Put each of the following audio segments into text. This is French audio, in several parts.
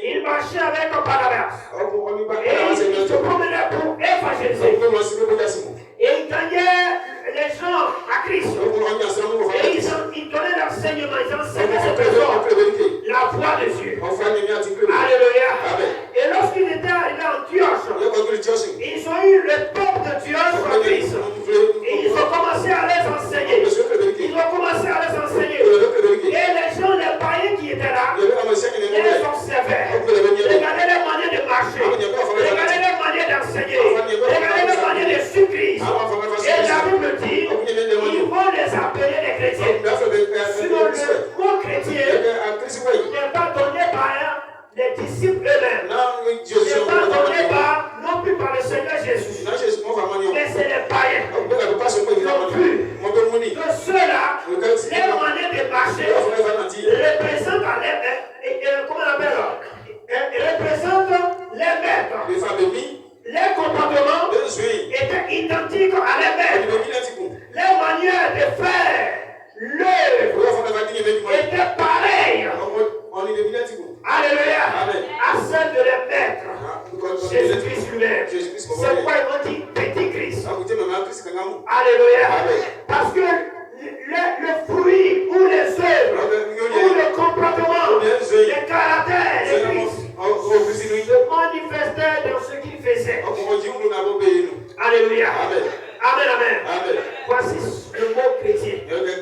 il marchait avec Barnabas. Et il se promenait pour évangéliser. Et il gagnait les gens à Christ. Et ils donnaient l'enseignement, ils enseignaient ces personnes la voix de Dieu. Alléluia. Et lorsqu'ils étaient arrivés à Antioche, ils ont eu le peuple d'Antioche en Christ. Et ils ont commencé à les enseigner. Ils ont commencé à les enseigner. Et les gens, les païens qui étaient là, les observaient. Regardaient les manières de marcher. Regardez les manières d'enseigner. Regardez les manières de suivre Christ. Et la Bible dit, ils vont les appeler les chrétiens. Sinon, le mot chrétien n'est pas donné par les disciples eux-mêmes. N'est pas donné par, non plus par le Seigneur Jésus. Mais c'est les païens. Non plus. Que ceux-là, les manières de marcher représentent comment on appelle ça? Représentent les maîtres. Les comportements étaient identiques à les maîtres. Les manières de faire l'œuvre étaient pareilles. Alléluia. À celle de les maîtres. Jésus-Christ lui-même. C'est quoi ils ont dit petit Christ. Alléluia. Parce que le fruit ou les œuvres ou le comportement, les caractères de Christ se manifestaient dans ce qu'il faisait. Alléluia. Amen, amen. Voici le mot chrétien.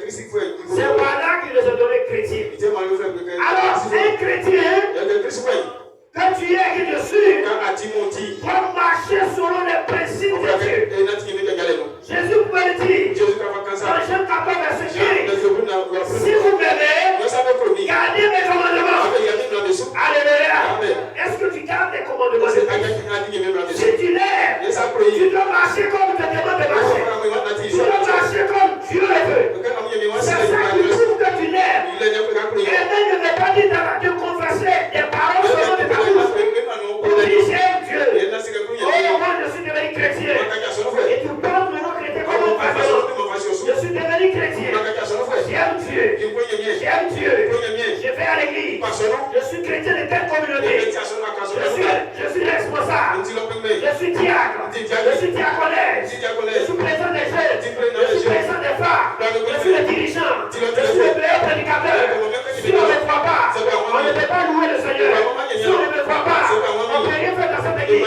C'est par là qu'il nous a donné chrétien. Alors, un chrétien, quand tu es qui dessus, pour marcher selon les principes de Dieu. Jésus pouvait le dire dans Jean 14, verset 15. Si vous m'aimez, gardez mes commandements. Alléluia. Est-ce que tu gardes les commandements de Dieu? Si tu l'aimes, tu dois marcher comme tu te demandes de marcher. Tu dois marcher comme Dieu le veut. C'est ça qui prouve que tu l'aimes. Aimer ne veut pas dire de confesser des paroles selon de ta bouche. Pour dire j'aime Dieu. Oh, moi je suis devenu chrétien. Et tu parles de nos chrétiens comme une façon. Je suis devenu chrétien. J'aime Dieu. J'aime Dieu. Je vais à l'église. Je suis chrétien de telle communauté. Je suis responsable. Je suis diacre. Je suis diaconesse. Je suis président des jeunes. Je suis président des femmes. Je suis le dirigeant. Je suis le meilleur prédicateur. Si on ne me croit pas, on ne peut pas louer le Seigneur. Si on ne me croit pas, on ne peut rien faire dans cette église.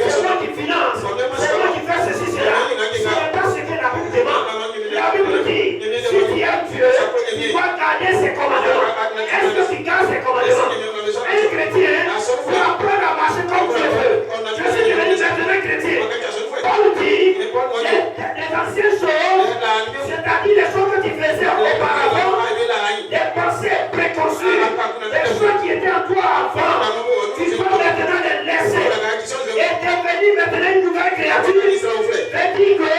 C'est moi qui finance. C'est moi qui fais ceci, cela. Ce n'est pas ce que la Bible demande. La Bible dit, si tu aimes Dieu, tu dois garder ses commandements. Est-ce que tu gardes ses commandements? Un chrétien doit apprendre à marcher comme Dieu veut. Je suis devenu maintenant chrétien. Paul dit, les anciennes choses, c'est-à-dire les choses que tu faisais auparavant, des pensées préconçues, des choses qui étaient en toi avant, tu dois maintenant les laisser et devenir maintenant une nouvelle créature. C'est-à-dire que